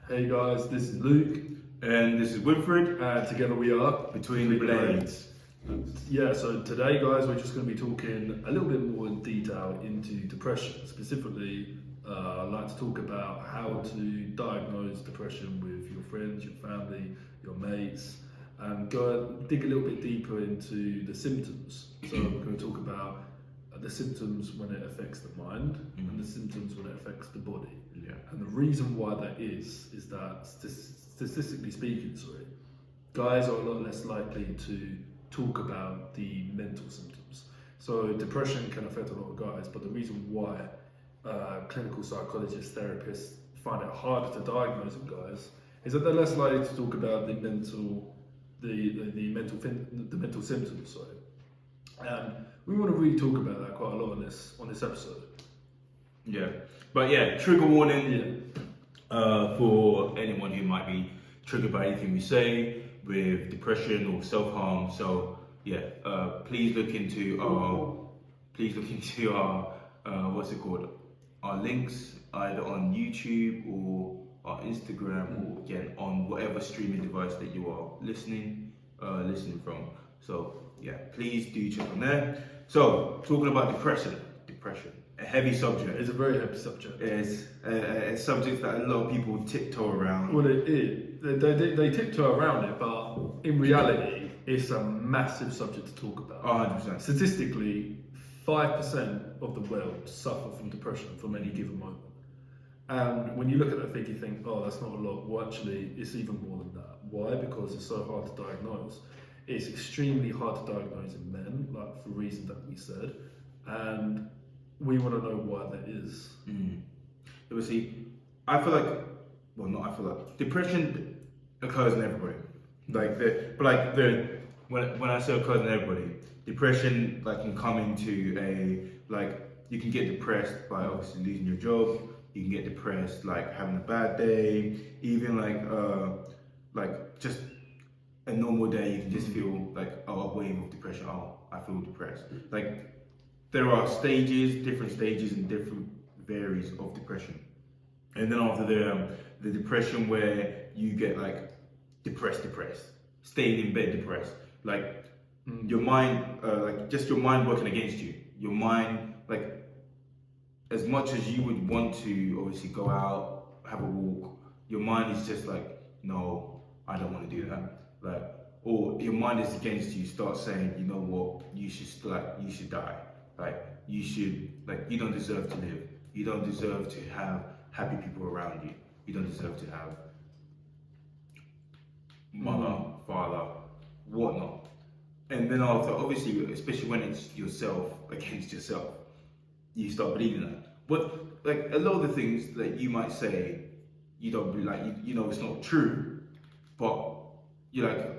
Hey guys, this is Luke, And this is Winfred. and together we are Between the Blades. Yeah, so today, guys, we're just going to be talking a little bit more in detail into depression. Specifically, I'd like to talk about how to diagnose depression with your friends, your family, your mates, and dig a little bit deeper into the symptoms. So we're going to talk about the symptoms when it affects the mind and the symptoms when it affects the body. Yeah. And the reason why that is that statistically speaking, guys are a lot less likely to talk about the mental symptoms. So depression can affect a lot of guys, but the reason why clinical psychologists, therapists find it harder to diagnose in guys is that they're less likely to talk about the mental symptoms. And we want to really talk about that quite a lot on this episode. Yeah. But yeah, trigger warning Yeah. for anyone who might be triggered by anything we say with depression or self-harm. So yeah, please look into our what's it called? Our links either on YouTube or our Instagram or again on whatever streaming device that you are listening from. So yeah, please do check on there. So talking about depression, a heavy subject. It's a very heavy subject. It's a subject that a lot of people tiptoe around. Well, they tiptoe around it, but in reality, it's a massive subject to talk about. 100%. Statistically, 5% of the world suffer from depression from any given moment. And when you look at that figure, you think, oh, that's not a lot. Well, actually, it's even more than that. Why? Because it's so hard to diagnose. It's extremely hard to diagnose in men, like for reasons that we said. And we want to know why that is. You see, I feel like, depression occurs in everybody. When I say occurs in everybody, depression can come into you can get depressed by obviously losing your job. You can get depressed having a bad day, even just a normal day. You can just feel a wave of depression. Oh, I feel depressed. There are different stages and different varies of depression. And then after the depression where you get depressed, staying in bed depressed, your mind, just your mind working against you. Your mind, as much as you would want to obviously go out, have a walk, your mind is just no, I don't want to do that. Or your mind is against you, start saying, you know what, you should die. You don't deserve to live. You don't deserve to have happy people around you. You don't deserve to have mother, father, whatnot. And then after, obviously, especially when it's yourself against yourself, you start believing that. But a lot of the things that you might say, you don't believe, it's not true, but you're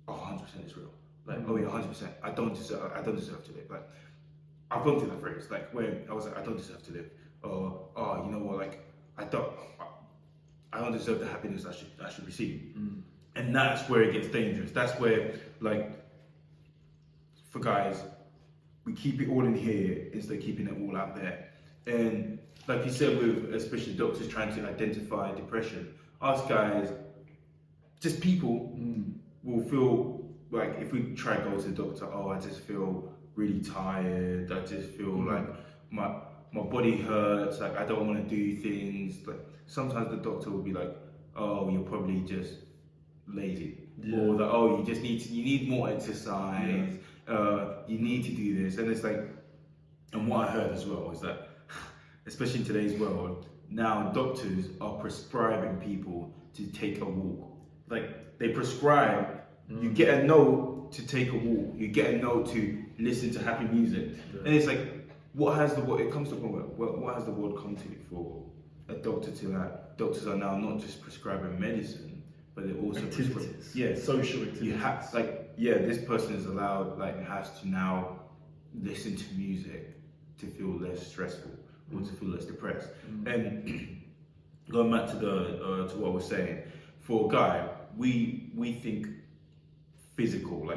oh, 100% it's real. Oh yeah, 100%. I don't deserve to live. I've gone through that phrase, when I was I don't deserve to live. Or, oh, you know what, I don't deserve the happiness I should receive. And that's where it gets dangerous. That's where, for guys, we keep it all in here instead of keeping it all out there. And like you said, with especially doctors trying to identify depression, us guys, just people will feel if we try to go to the doctor, oh, I just feel really tired, I just feel my body hurts, I don't want to do things. Sometimes the doctor will be oh, you're probably just lazy. Yeah. Or oh, you need more exercise, you need to do this. And it's and what I heard as well is that, especially in today's world, now doctors are prescribing people to take a walk. They prescribe, you get a note to take a walk, you get a note to listen to happy music. And it's what has the world, it comes to a point where, what has the world come to for a doctor to doctors are now not just prescribing medicine, but they're also activities. Social activities. You have this person is allowed, has to now listen to music to feel less stressful or to feel less depressed. And going back to to what I was saying, for a guy, we think physical,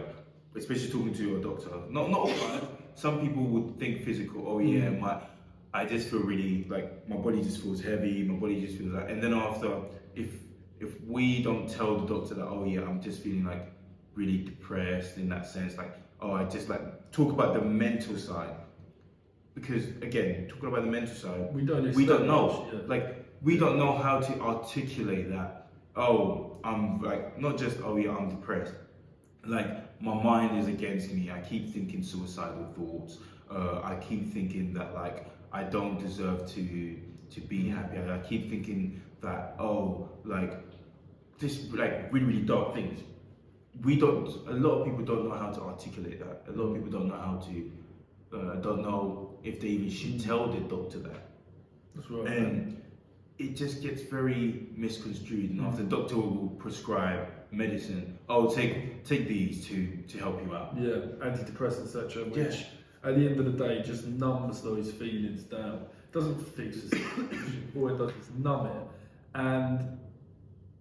especially talking to a doctor. Not all guys. Some people would think physical. Oh yeah, I just feel really my body just feels heavy. My body just feels and then after, if if we don't tell the doctor that, oh yeah, I'm just feeling like really depressed in that sense, like, oh, I just like talk about the mental side, because again, talking about the mental side, We don't we don't establish, know, yeah. like we don't know how to articulate that. Oh, I'm like, not just, oh yeah, I'm depressed. Like my mind is against me. I keep thinking suicidal thoughts. I keep thinking that like I don't deserve to be happy. I keep thinking that, oh, like this like really really dark things. We don't. A lot of people don't know how to articulate that. A lot of people don't know how to. Don't know if they even should tell the doctor that. That's right. And it just gets very misconstrued. And after the doctor will prescribe medicine, oh, take these to help you out. Yeah, antidepressants, etc., which Yeah. at the end of the day just numbs those feelings down. Doesn't fix it. All it does is numb it. And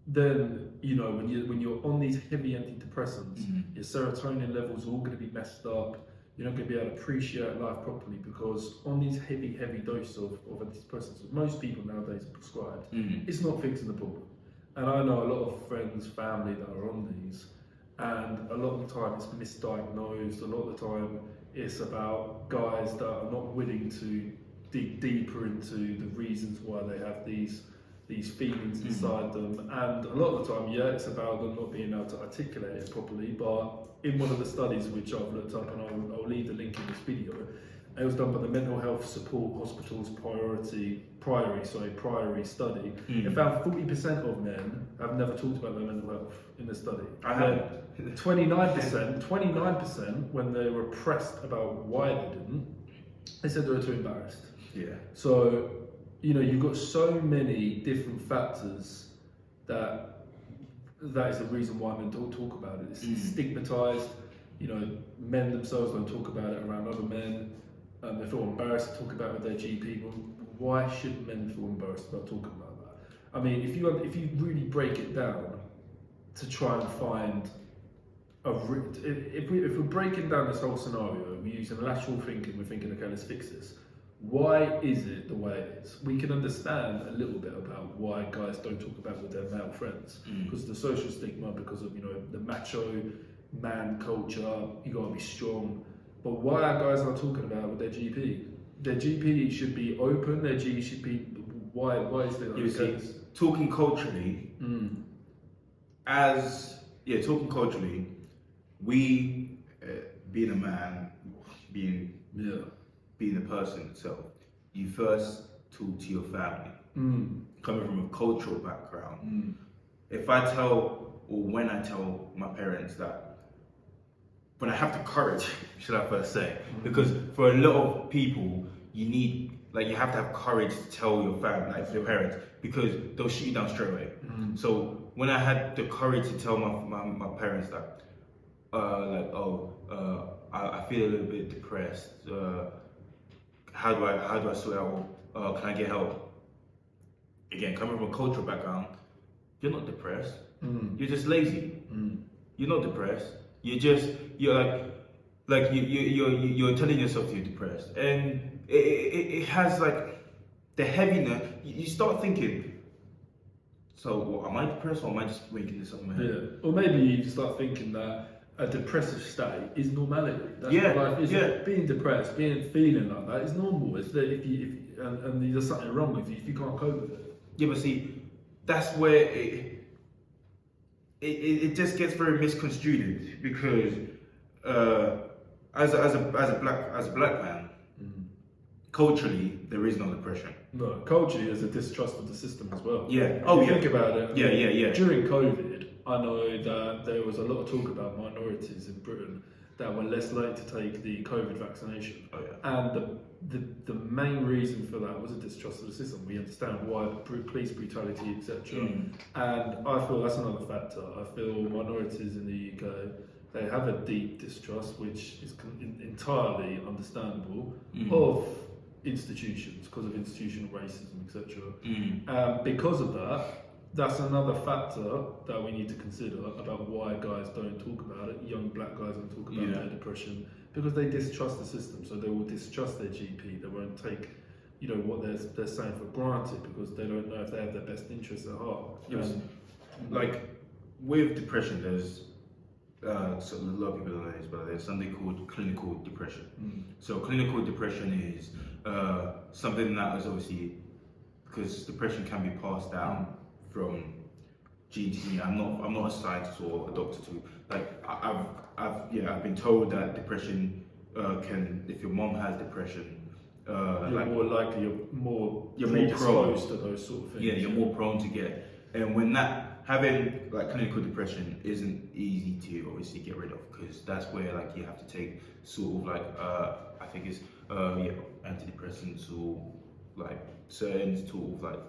then, you know, when you're on these heavy antidepressants, your serotonin levels are all going to be messed up. You're not going to be able to appreciate life properly, because on these heavy doses of antidepressants, that most people nowadays are prescribed, it's not fixing the problem. And I know a lot of friends, family that are on these, and a lot of the time it's misdiagnosed. A lot of the time it's about guys that are not willing to dig deeper into the reasons why they have these feelings inside them, and a lot of the time, yeah, it's about them not being able to articulate it properly. But in one of the studies which I've looked up, and I'll leave the link in this video, it was done by the Mental Health Support Hospitals Priory study. It found 40% of men have never talked about their mental health in the study. I And have. then 29% when they were pressed about why they didn't, they said they were too embarrassed. Yeah. So, you know, you've got so many different factors that is the reason why men don't talk about it. It's stigmatized. You know, men themselves don't talk about it around other men. They feel embarrassed to talk about it with their GP. Well, why should men feel embarrassed about talking about that? I mean, if you really break it down to try and find if we're breaking down this whole scenario, we're using lateral thinking. We're thinking, okay, let's fix this. Why is it the way it is? We can understand a little bit about why guys don't talk about it with their male friends, because of the social stigma, because of, you know, the macho man culture. You got to be strong. But why are guys not talking about it with their GP? Their GP should be open. Their GP should be. Why is that? You see, talking culturally, talking culturally, we being a man, being a person itself, you first talk to your family. Coming from a cultural background, if I tell, or when I tell my parents that, when I have the courage, should I first say, because for a lot of people, you have to have courage to tell your family, like your parents, because they'll shoot you down straight away. So when I had the courage to tell my parents that, I feel a little bit depressed. How do I sort out? Can I get help? Again, coming from a cultural background, you're not depressed. You're just lazy. You're not depressed. You're telling yourself you're depressed, and it has like the heaviness. You start thinking, so what, am I depressed, or am I just making this up in my head? Yeah, or maybe you start thinking that a depressive state is normality. That's what life is. Being depressed, feeling like that is normal. It's that and there's something wrong with you if you can't cope with it. Yeah, but see, that's where it just gets very misconstrued, because as a black man, culturally there is no depression. No, culturally there's a distrust of the system as well. Yeah. If you think about it. Yeah. During COVID, I know that there was a lot of talk about minorities in Britain that were less likely to take the COVID vaccination. Oh yeah. And the main reason for that was a distrust of the system. We understand why police brutality, etc. And I feel that's another factor. I feel minorities in the UK, they have a deep distrust, which is entirely understandable, of institutions, because of institutional racism, etc. Because of that, that's another factor that we need to consider about why guys don't talk about it. Young black guys don't talk about their depression, because they distrust the system. So they will distrust their GP. They won't take, you know, what they're saying for granted, because they don't know if they have their best interests at heart. like with depression, there's so a lot of people don't know this, but there's something called clinical depression. So clinical depression is something that is obviously, because depression can be passed down from gene to gene. I'm not a scientist or a doctor to like I've been told that depression can, if your mom has depression, You're more likely, you're more prone predisposed to those sort of things. Yeah, you're more prone to get. And when that having like clinical depression isn't easy to obviously get rid of, because that's where like you have to take sort of like I think it's antidepressants or like certain sort of like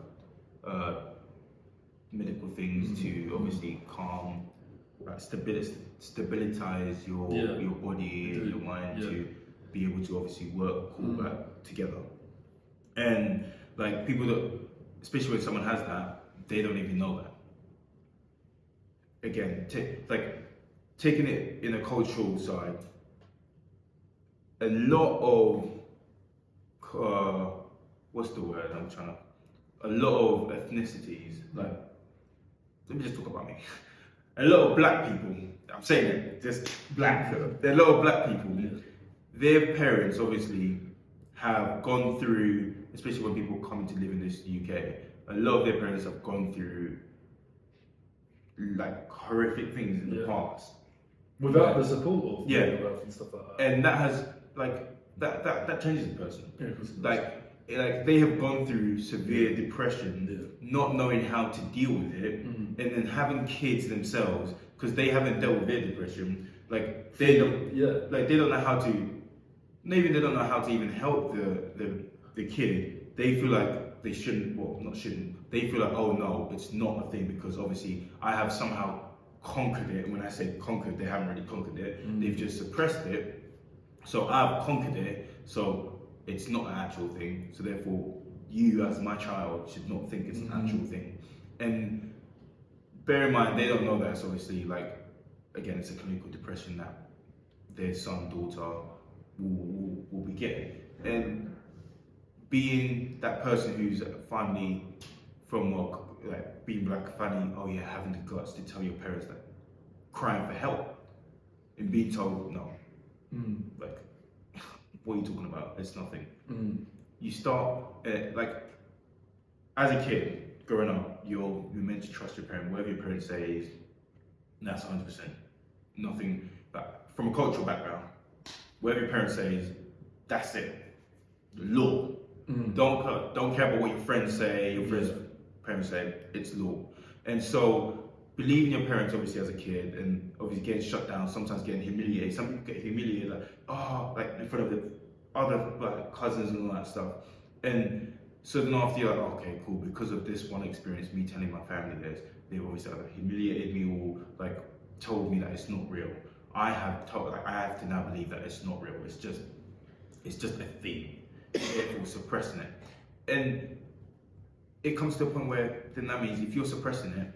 medical things to obviously calm, like stabilize your body and your mind to be able to obviously work all back together. And like people that, especially when someone has that, they don't even know that. Again, taking it in a cultural side, a lot of what's the word I'm trying to, a lot of ethnicities, like, let me just talk about me. A lot of black people, I'm saying it, just black, there are a lot of black people, their parents obviously have gone through, especially when people come to live in this UK, a lot of their parents have gone through like horrific things in the past. Without the support of mental health and stuff like that. And that has like that changes the person. Yeah, of course it does. Like they have gone through severe depression, not knowing how to deal with it, and then having kids themselves because they haven't dealt with their depression. Like they don't, like they don't know how to. Maybe they don't know how to even help the kid. They feel like they shouldn't. Well, not shouldn't. They feel like, oh no, it's not a thing because obviously I have somehow conquered it. And when I say conquered, they haven't really conquered it. They've just suppressed it. So I've conquered it. So it's not an actual thing. So therefore, you as my child should not think it's an actual thing. And bear in mind, they don't know that it's obviously like, again, it's a clinical depression that their son, daughter will be getting. And being that person who's finally from like being black, finally, oh yeah, having the guts to tell your parents that crying for help and being told no, like what are you talking about? It's nothing. You start like as a kid growing up, you're meant to trust your parent. Whatever your parents say is that's 100%. Nothing. But from a cultural background, whatever your parents say is that's it. The law. Don't care about what your friends say. Your friends' parents say. It's law. And so believing your parents, obviously as a kid, and obviously getting shut down, sometimes getting humiliated. Some people get humiliated, like in front of the other like cousins and all that stuff. And so then after you're like, okay, cool, because of this one experience, me telling my family this, they've obviously either humiliated me or like told me that it's not real. I have to now believe that it's not real. It's just a thing. Therefore suppressing it. And it comes to a point where then that means if you're suppressing it,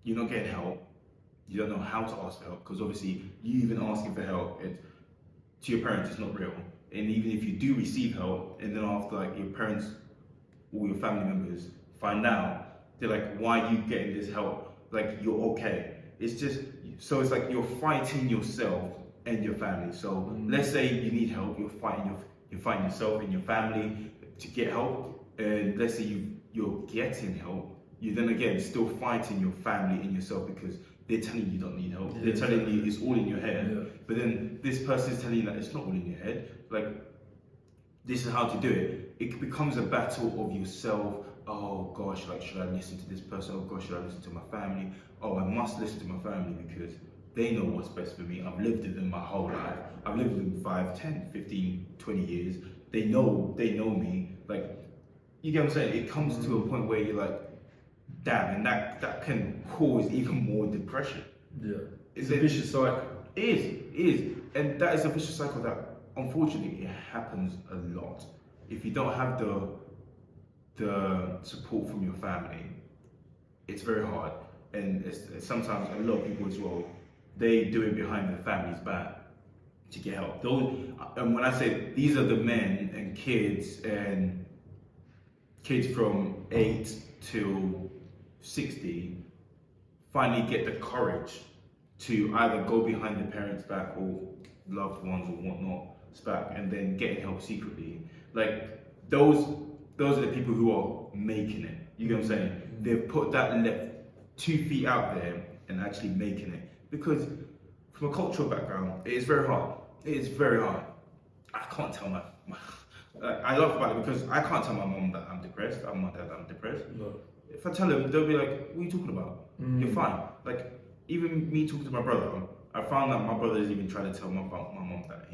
you're not getting help. You don't know how to ask for help because obviously you even asking for help to your parents is not real. And even if you do receive help, and then after like your parents or your family members find out, they're like, "Why are you getting this help? Like you're okay." It's just so it's like you're fighting yourself and your family. So let's say you need help, you're fighting yourself and your family to get help, and let's say you're getting help, you then again still fighting your family and yourself because they're telling you don't need help. They're telling you it's all in your head. But then this person is telling you that it's not all in your head. Like, this is how to do it. It becomes a battle of yourself. Oh gosh, like should I listen to this person? Oh gosh, should I listen to my family? Oh, I must listen to my family because they know what's best for me. I've lived with them my whole life. I've lived with them 5, 10, 15, 20 years. They know me. Like, you get what I'm saying? It comes to a point where you're like, damn, and that can cause even more depression. Yeah. It's a vicious cycle. It is. And that is a vicious cycle that, unfortunately, it happens a lot. If you don't have the support from your family, it's very hard. And it's sometimes a lot of people as well, they do it behind their family's back to get help. And when I say these are the men and kids from 8 till 60 finally get the courage to either go behind their parents' back or loved ones or whatnot's back, and then getting help secretly. Like those are the people who are making it. You get what I'm saying? They've put that left 2 feet out there and actually making it. Because from a cultural background, it is very hard. It is very hard. I can't tell I laugh about it because I can't tell my mom that I'm depressed. I'm my dad that I'm depressed. No. If I tell them, they'll be like, "What are you talking about? You're fine." Like even me talking to my brother, I found that my brother is even trying to tell my mom that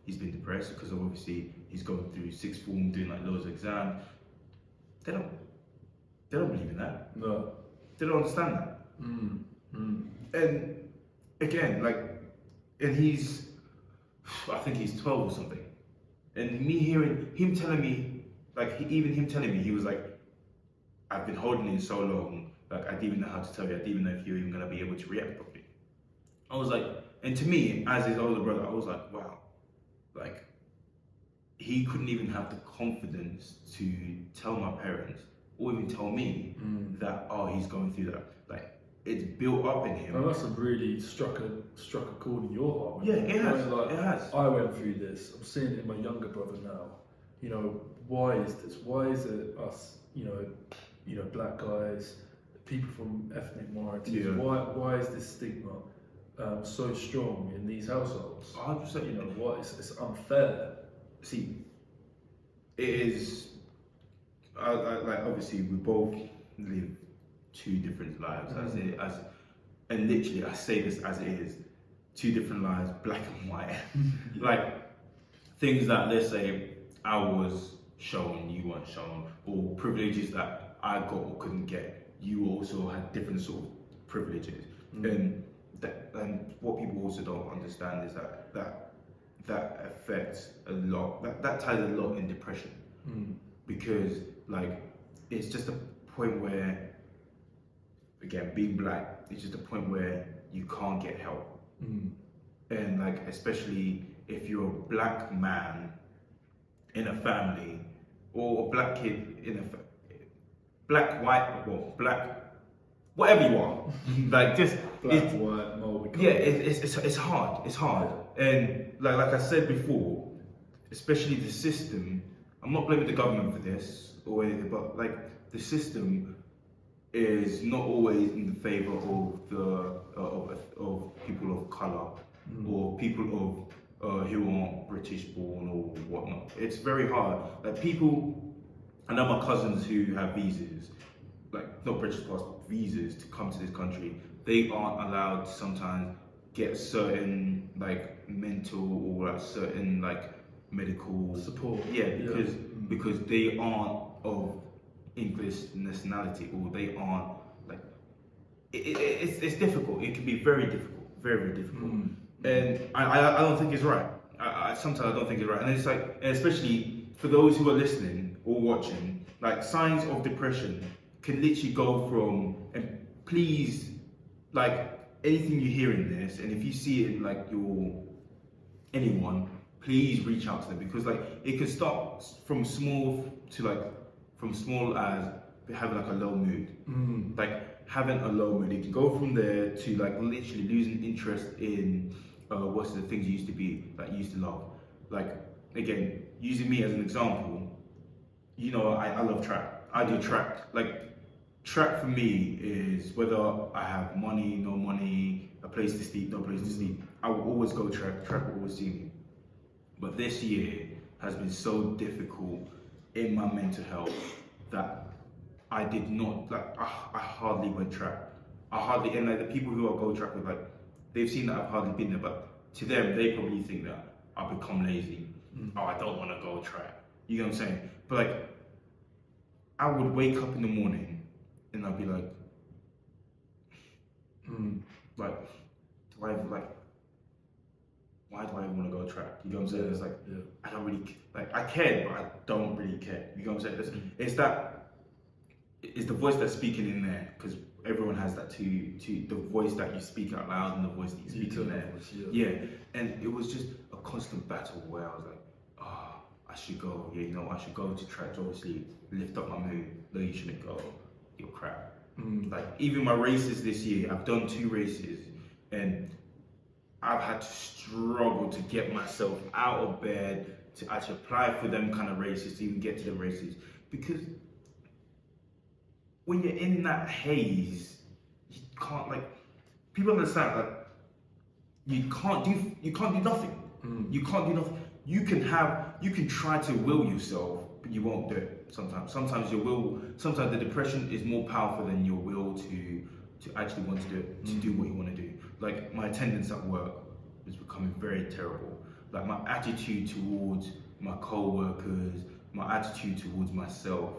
he's been depressed because of obviously he's going through sixth form, doing like loads of exams. They don't believe in that. No. They don't understand that. And again, like, and I think he's 12 or something. And me hearing him telling me, like, even him telling me, he was like, "I've been holding it so long, like, I didn't even know how to tell you. I didn't even know if you were even gonna be able to react properly." I was like, and to me, as his older brother, I was like, wow, like, he couldn't even have the confidence to tell my parents or even tell me that, oh, he's going through that. Like, it's built up in him. That must have really struck a chord in your heart. Yeah, it has. Like, It has. I went through this. I'm seeing it in my younger brother now. You know, why is this? Why is it us? You know, black guys, people from ethnic minorities. Yeah. Why is this stigma so strong in these households? 100%. You know, what? It's unfair. See, it is. Like obviously we both live 2 different lives and literally I say this as it is, 2 different lives, black and white. Like things that, let's say, I was shown, you weren't shown, or privileges that I got or couldn't get, you also had different sort of privileges. And what people also don't understand is that affects a lot. That ties a lot in depression, because like it's just a point where, again, being black, it's just a point where you can't get help. And like, especially if you're a black man in a family, or a black kid in a black, white, well, black, whatever you are, like just Black, white, multi. yeah, it's hard. It's hard, and like I said before, especially the system. I'm not blaming the government for this or anything, but like the system is not always in the favour of the of people of colour or people of who aren't British born or whatnot. It's very hard. Like people, I know my cousins who have visas, like not British passport, visas to come to this country. They aren't allowed to sometimes get certain like mental or like certain like medical Support. Yeah, because they aren't of English nationality, or they aren't like it's difficult. It can be very difficult, very difficult. And I don't think it's right. I sometimes I don't think it's right, and it's like, and especially for those who are listening or watching, like signs of depression can literally go from, and please, like anything you hear in this, and if you see it in like your anyone, please reach out to them, because like it can start from small to like from small as having like a low mood, like having a low mood. It can go from there to like literally losing interest in what's the things you used to be, like you used to love. Like again, using me as an example, you know, I love track. I do track. Like track for me is whether I have money, no money, a place to sleep, no place to sleep. I will always go track. Track will always see me. But this year has been so difficult in my mental health that I did not, like, I hardly went track. And like the people who I go track with, like, they've seen that I've hardly been there, but to them, they probably think that I've become lazy. Oh, I don't want to go track. You know what I'm saying? But like, I would wake up in the morning and I'd be like, like, do I like, why do I even want to go track? You know what I'm saying? It's like, I don't really, like, I care, but I don't really care. You know what I'm saying? It's the voice that's speaking in there, because everyone has that to the voice that you speak out loud and the voice that you speak in there. Yeah, and it was just a constant battle where I was like, I should go. Yeah, you know, I should go to track to obviously lift up my mood. No, you shouldn't go. You're crap. Like even my races this year, I've done 2 races, and I've had to struggle to get myself out of bed to actually apply for them kind of races, to even get to the races, because when you're in that haze, you can't, like, people understand that you can't do nothing. You can't do nothing. You can try to will yourself, but you won't do it sometimes. Sometimes the depression is more powerful than your will to actually want to do it, to do what you want to do. Like my attendance at work is becoming very terrible. Like my attitude towards my co-workers, my attitude towards myself,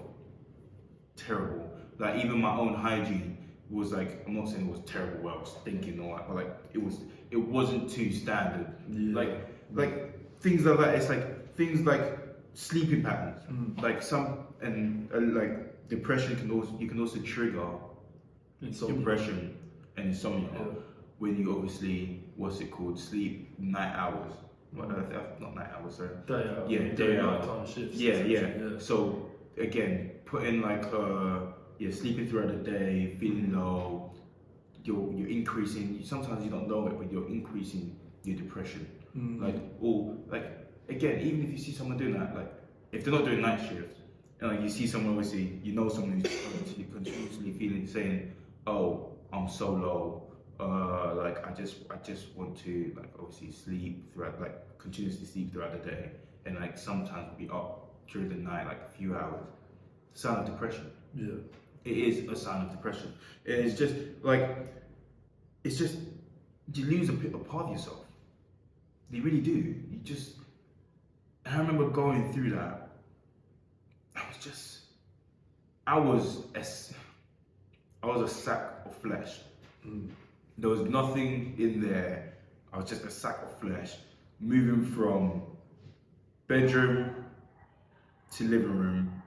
terrible. Like even my own hygiene was like, I'm not saying it was terrible what I was thinking or like, but like it wasn't too standard. Yeah. Like things like that. It's like things like sleeping patterns, like like depression you can also trigger Insomnia. depression and insomnia when you obviously sleep night hours. Not night hours, sorry. Day out. Yeah, day out. Nighttime shifts. Yeah. So again, putting like sleeping throughout the day, feeling low, you're increasing. Sometimes you don't know it, but you're increasing your depression. Again, even if you see someone doing that, like if they're not doing night shift, and like you see someone, obviously you know someone who's continuously saying, "Oh, I'm so low. Like I just want to like obviously sleep throughout, like continuously sleep throughout the day, and like sometimes be up during the night, like a few hours." Sign of depression. Yeah. It is a sign of depression. It's just you lose a part of yourself. You really do. And I remember going through that. I was a sack of flesh. There was nothing in there. I was just a sack of flesh, moving from bedroom to living room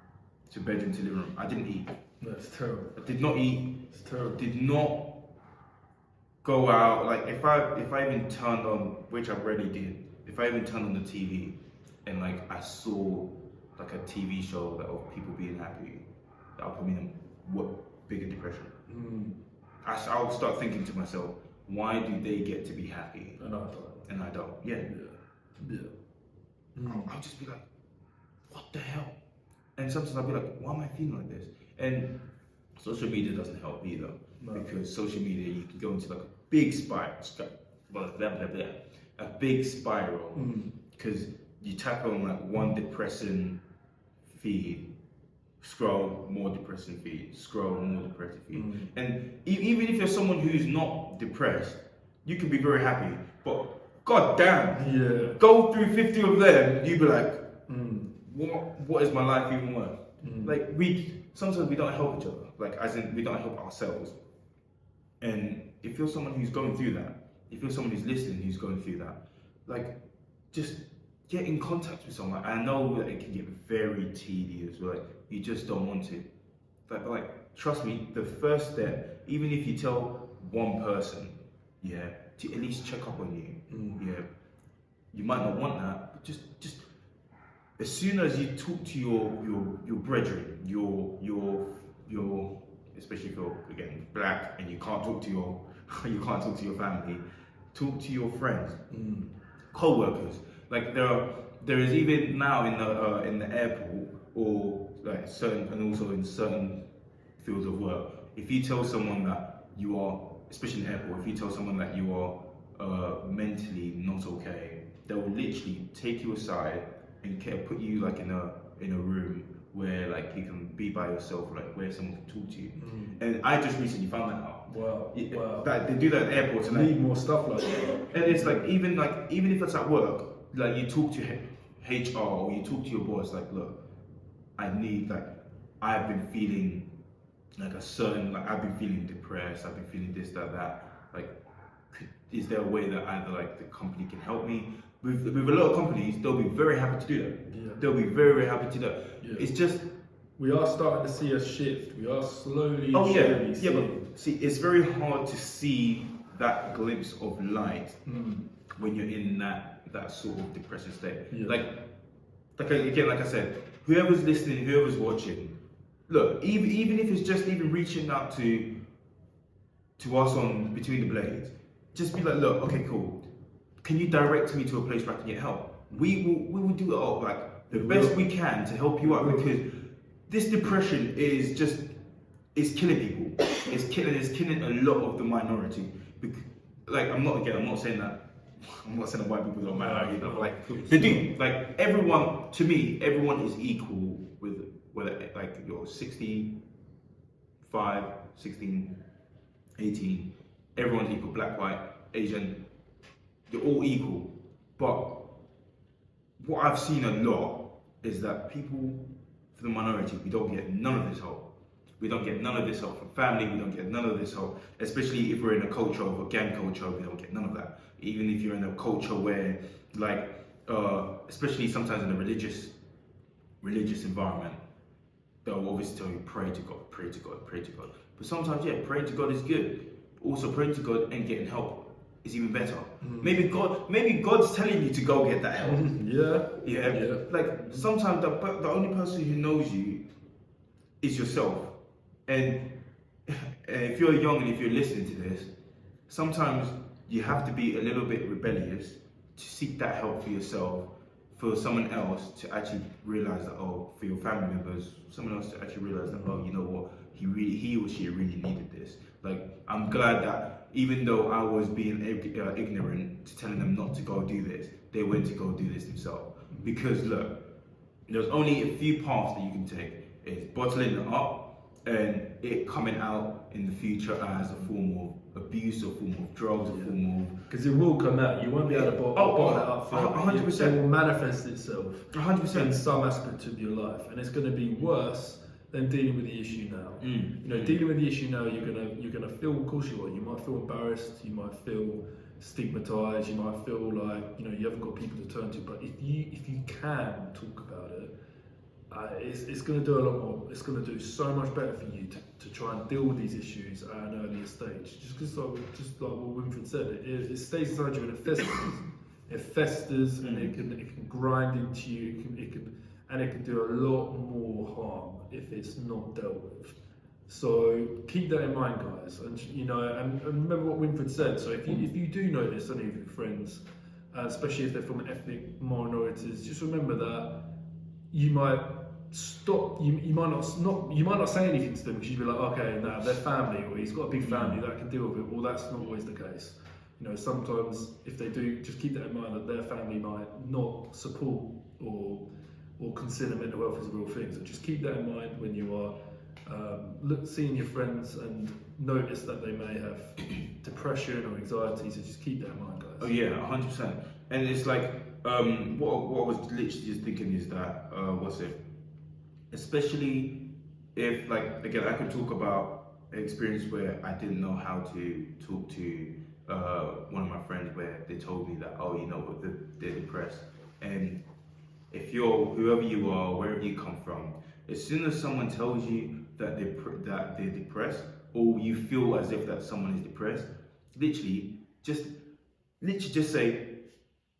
to bedroom to living room. I didn't eat. That's terrible. I did not eat. It's terrible. Did not go out. Like if I even turned on, which I rarely did, if I even turned on the TV and like I saw like a TV show of people being happy, that'll put me in what bigger depression. I'll start thinking to myself, why do they get to be happy And I don't? Yeah. I'll just be like, what the hell? And sometimes I'll be like, why am I feeling like this? And social media doesn't help either, because social media, you can go into like a big a big spiral, because you tap on like one depressing feed, scroll more depressing feed, and even if you're someone who's not depressed, you can be very happy, but god damn, go through 50 of them, you be like, what is my life even worth? Like sometimes we don't help each other, like as in we don't help ourselves. And if you're someone who's going through that, if you're someone who's listening who's going through that, like just get in contact with someone. I know that it can get very tedious, like you just don't want to. But like trust me, the first step, even if you tell one person, to at least check up on you, you might not want that, but just as soon as you talk to your brethren, your especially if you're again black and you can't talk to your family, talk to your friends, co-workers. Like there is even now in the airport or like certain, and also in certain fields of work, if you tell someone that you are, especially in the airport, if you tell someone that you are mentally not okay, they will literally take you aside and put you like in a room where like you can be by yourself, like where someone can talk to you. And I just recently found that out. Wow. That they do that at airports, and need more stuff like that. and it's like even if it's at work, like you talk to HR or you talk to your boss, like, look, I've been feeling like I've been feeling depressed, I've been feeling this, that. Like, is there a way that either like the company can help me? With a lot of companies, they'll be very happy to do that. They'll be very, very happy to do that. It's just we are starting to see a shift. We are slowly. But seeing. see, it's very hard to see that glimpse of light when you're in that sort of depressive state. Like again, like I said, whoever's listening, whoever's watching, look, even if it's just even reaching out to us on Between the Blades, just be like, look, okay, cool. Can you direct me to a place where I can get help? We will do it all like the best we can to help you out, because this depression is just, it's killing people. It's killing a lot of the minority. Like I'm not saying that white people don't matter, you know, like they do. Like everyone, to me, everyone is equal with whether like you're 65, 16, 18, everyone's equal, black, white, Asian, you're all equal. But what I've seen a lot is that people, for the minority, we don't get none of this help. We don't get none of this help from family, we don't get none of this help, especially if we're in a culture of a gang culture, we don't get none of that. Even if you're in a culture where, like, especially sometimes in a religious environment, they'll obviously tell you, pray to God, pray to God, pray to God. But sometimes, yeah, praying to God is good. Also, praying to God and getting help is even better. Maybe God's telling you to go get that help. Yeah. Like sometimes the only person who knows you is yourself. And if you're young and if you're listening to this, sometimes you have to be a little bit rebellious to seek that help for yourself, for someone else to actually realize that, oh, for your family members, someone else to actually realize that, oh, you know what, he or she really needed this. Like, I'm glad that even though I was being ignorant to telling them not to go do this, they went to go do this themselves. Because look, there's only a few paths that you can take. It's bottling it up and it coming out in the future as a form of abuse, a form of drugs, a form of... Because it will come out. You won't be able to bottle it up forever. 100%. It will manifest itself 100% in some aspect of your life, and it's going to be worse than dealing with the issue now. You know, dealing with the issue now, you're gonna feel, of course you are. You might feel embarrassed. You might feel stigmatized. You might feel like, you know, you haven't got people to turn to. But if you can talk about it, it's going to do a lot more. It's going to do so much better for you to try and deal with these issues at an earlier stage. Just like what Winfred said, it stays inside you and it festers. It festers and it can grind into you. It can do a lot more harm if it's not dealt with. So keep that in mind, guys. And you know, and remember what Winfred said. So if you do notice any of your friends, especially if they're from ethnic minorities, just remember that you might stop. You might not say anything to them because you'd be like, okay, now they're family, or he's got a big family that can deal with it. Well, that's not always the case. You know, sometimes if they do, just keep that in mind that their family might not support or consider mental health as a real thing. So just keep that in mind when you are seeing your friends and notice that they may have depression or anxiety. So just keep that in mind, guys. Oh yeah, 100%. And it's like what I was literally just thinking is that especially if, like, again, I could talk about an experience where I didn't know how to talk to one of my friends where they told me that, oh, you know what, they're depressed. And if you're, whoever you are, wherever you come from, as soon as someone tells you that they're depressed, or you feel as if that someone is depressed, literally just say,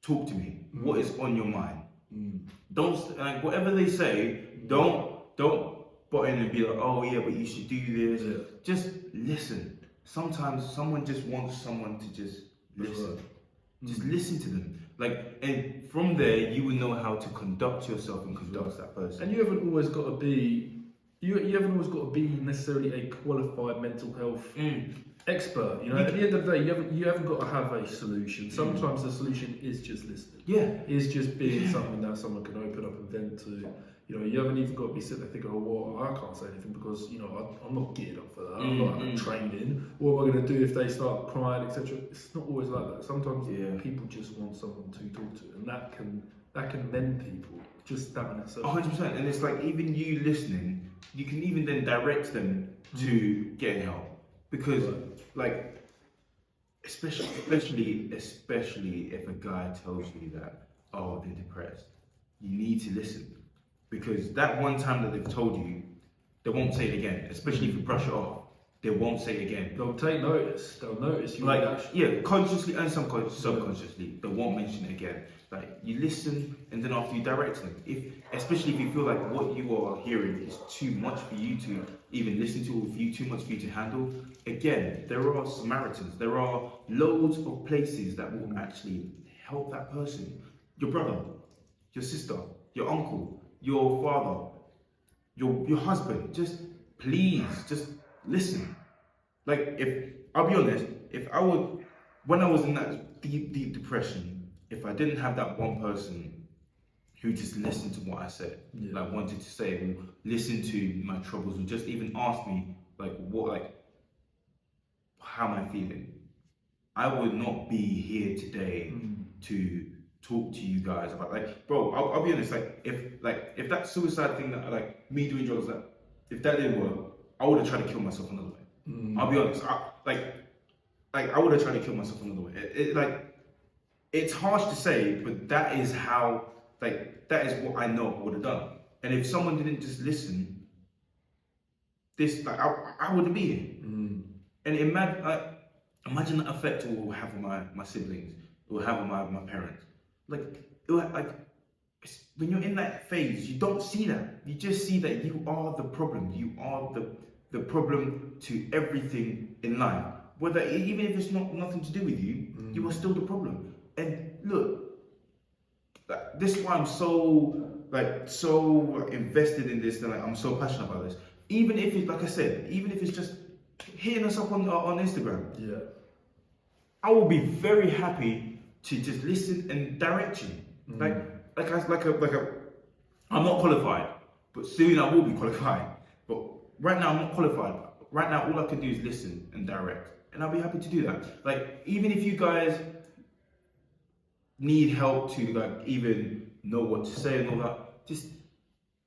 talk to me. What is on your mind? Don't, like, whatever they say, don't butt in and be like, oh yeah, but you should do this. Yeah. Just listen. Sometimes someone just wants someone to just listen. Right. Just listen to them. Like, and from there, you will know how to conduct yourself and conduct that person. And you haven't always got to be necessarily a qualified mental health expert. You know, at the end of the day, you haven't got to have a solution. Sometimes the solution is just listening. Yeah. Is just being something that someone can open up and vent to. You know, you haven't even got to be sitting there thinking, oh, well, I can't say anything because, you know, I'm not geared up for that. I'm not trained in. What am I going to do if they start crying, etc.? It's not always like that. Sometimes people just want someone to talk to, and that can mend people. Just that in itself. 100%. And it's like, even you listening, you can even then direct them to getting help, because like, especially if a guy tells you that, oh, they're depressed, you need to listen. Because that one time that they've told you, they won't say it again, especially if you brush it off. they won't say it again. They'll take notice. They'll notice your Like, reaction. yeah, consciously and subconsciously, they won't mention it again. Like, you listen, and then after you direct them. Especially if you feel like what you are hearing is too much for you to even listen to, or too much for you to handle. Again, there are Samaritans. There are loads of places that will actually help that person. Your brother, your sister, your uncle, your father, your husband. Just please, just listen. Like, if I'll be honest, when I was in that deep depression, if I didn't have that one person who just listened to what I said, like wanted to say, or listen to my troubles, or just even ask me how am I feeling, I would not be here today to talk to you guys about, like, bro. I'll be honest, if that suicide thing, that like me doing drugs, that if that didn't work, I would have tried to kill myself another way. I'll be honest, I would have tried to kill myself another way. It's harsh to say, but that is how, that is what I know I would have done. And if someone didn't just listen, I wouldn't be here. And imagine the effect it will have on my siblings, it will have on my parents. When you're in that phase, you don't see that. You just see that you are the problem. You are the problem to everything in life. Whether, even if it's nothing to do with you, you are still the problem. And look, this is why I'm so invested in this, and I'm so passionate about this. Even if it's, like I said, even if it's just hitting us up on Instagram, I will be very happy to just listen and direct you. I'm not qualified, but soon I will be qualified. But right now I'm not qualified. Right now all I can do is listen and direct, and I'll be happy to do that. Like, even if you guys need help to even know what to say and all that, just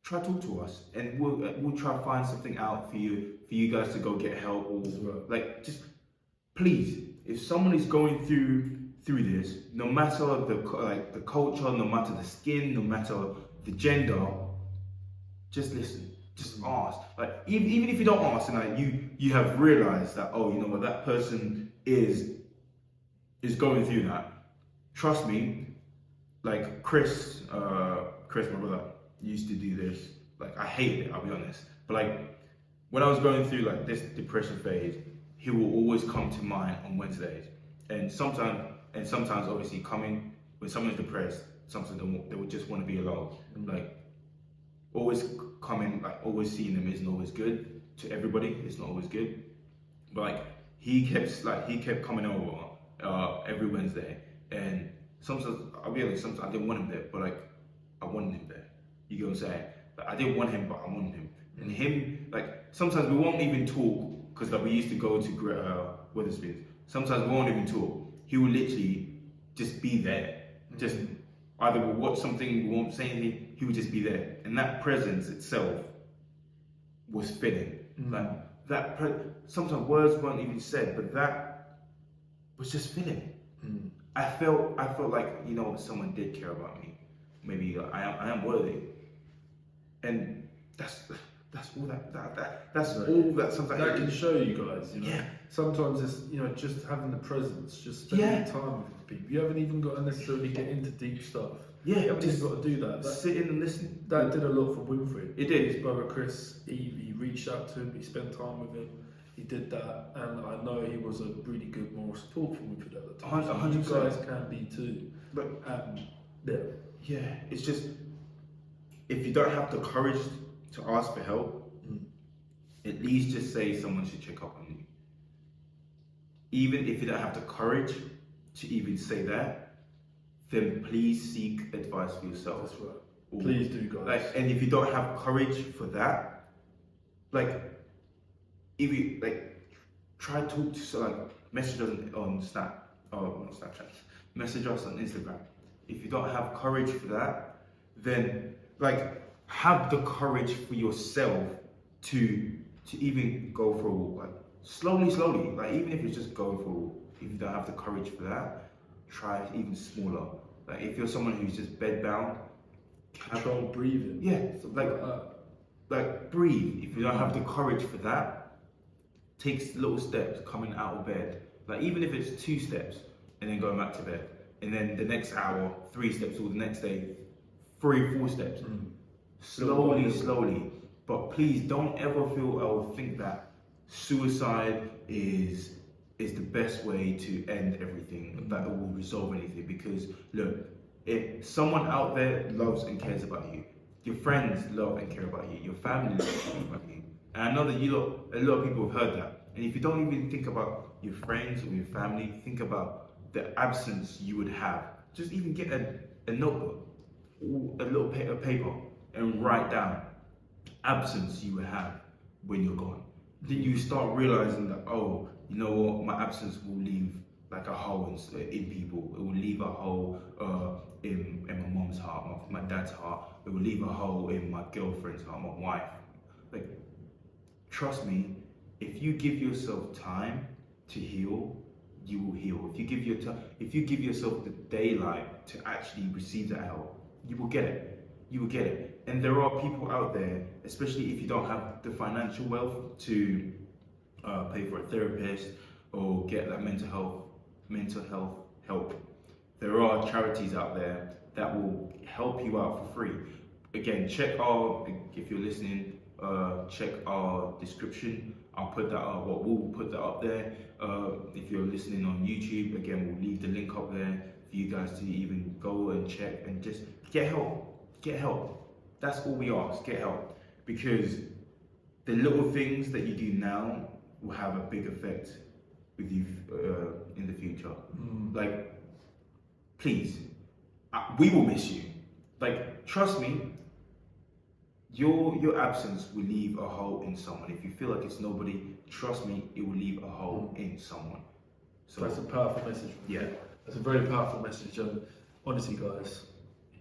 try to talk to us, and we'll try to find something out for you guys to go get help, or just please, if someone is going through this, no matter the culture, no matter the skin, no matter the gender, just listen, just ask. Like, even if you don't ask, and you have realized that, oh, you know what, that person is going through that. Trust me, like Chris, my brother, used to do this. Like, I hated it, I'll be honest. But when I was going through this depression phase, he will always come to mind on Wednesdays. And sometimes obviously coming when someone's depressed, sometimes they would just want to be alone. Always coming, always seeing them isn't always good to everybody. It's not always good. But he kept coming over every Wednesday. And sometimes, I'll be honest, sometimes I didn't want him there, but I wanted him there. You get what I'm saying? I didn't want him, but I wanted him. And him, sometimes we won't even talk, because we used to go to Wetherspoons. Sometimes we won't even talk. He will literally just be there. Just either we'll watch something, we won't say anything, he would just be there. And that presence itself was fitting. Sometimes words weren't even said, but that was just fitting. I felt like, someone did care about me. Maybe I am worthy, and that's all that's all that sometimes that can show you guys. Yeah. Sometimes it's just having the presence, just spending time with people. You haven't even got to necessarily get into deep stuff. Yeah, you haven't even got to do that. Sit in and listen. That did a lot for Winfried. It did. His brother Chris, he reached out to him. He spent time with him. He did that, and I know he was a really good moral support for Winfried at the time. 100%. You guys can be too. But yeah, it's just, if you don't have the courage to ask for help, at least just say someone should check up on you. Even if you don't have the courage to even say that, then please seek advice for yourself. That's right. Please do, guys. And if you don't have courage for that, if you try to talk to message us on Snapchat, message us on Instagram. If you don't have courage for that, then have the courage for yourself to even go for a walk. Slowly, even if it's just going for a walk. If you don't have the courage for that, try even smaller. If you're someone who's just bedbound, control breathing. Yeah, so breathe. If you don't have the courage for that, takes little steps coming out of bed. Like even if it's 2 steps and then going back to bed, and then the next hour 3 steps, or the next day 3 or 4 steps. Slowly. But please don't ever feel or think that suicide is the best way to end everything, that it will resolve anything. Because look, if someone out there loves and cares about you, your friends love and care about you, your family loves and care about you. And I know that a lot of people have heard that. And if you don't even think about your friends or your family, think about the absence you would have. Just even get a notebook, or a little paper, and write down absence you would have when you're gone. Then you start realizing that, oh, you know what, my absence will leave like a hole in people. It will leave a hole in my mom's heart, my dad's heart. It will leave a hole in my girlfriend's heart, my wife. Like, trust me, if you give yourself time to heal, you will heal. If you give yourself the daylight to actually receive that help, you will get it. You will get it. And there are people out there, especially if you don't have the financial wealth to pay for a therapist or get that mental health help. There are charities out there that will help you out for free. Again, if you're listening, check our description. We'll put that up there. If you're listening on YouTube, again, we'll leave the link up there for you guys to even go and check and just get help. Get help. That's all we ask. Get help. Because the little things that you do now will have a big effect with you in the future. Like, please, we will miss you. Like, trust me, your absence will leave a hole in someone. If you feel like it's nobody, trust me, it will leave a hole in someone. So that's a powerful message. Yeah, that's a very powerful message. And honestly, guys,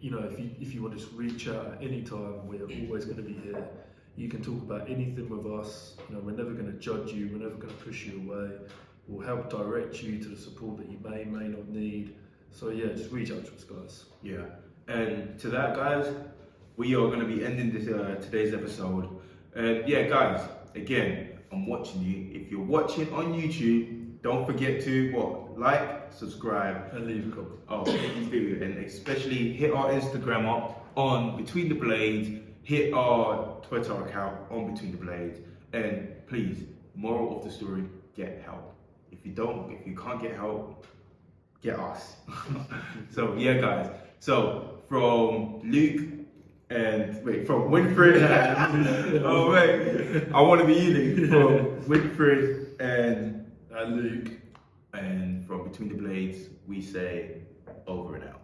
you know, if you want to reach out at any time, we're always going to be here. You can talk about anything with us. You know, we're never going to judge you. We're never going to push you away. We'll help direct you to the support that you may not need. So yeah, just reach out to us, guys. Yeah, and to that, guys, we are going to be ending this today's episode. Yeah, guys, again, I'm watching you. If you're watching on YouTube, don't forget to like, subscribe, And leave a comment. Oh, please do, and especially hit our Instagram up on Between the Blades. Hit our Twitter account on Between the Blades, and please, moral of the story: get help. If you can't get help, get us. So yeah, guys. So from Winfred and I want to be you, Luke. From Winfred and Luke. and from Between the Blades, we say over and out.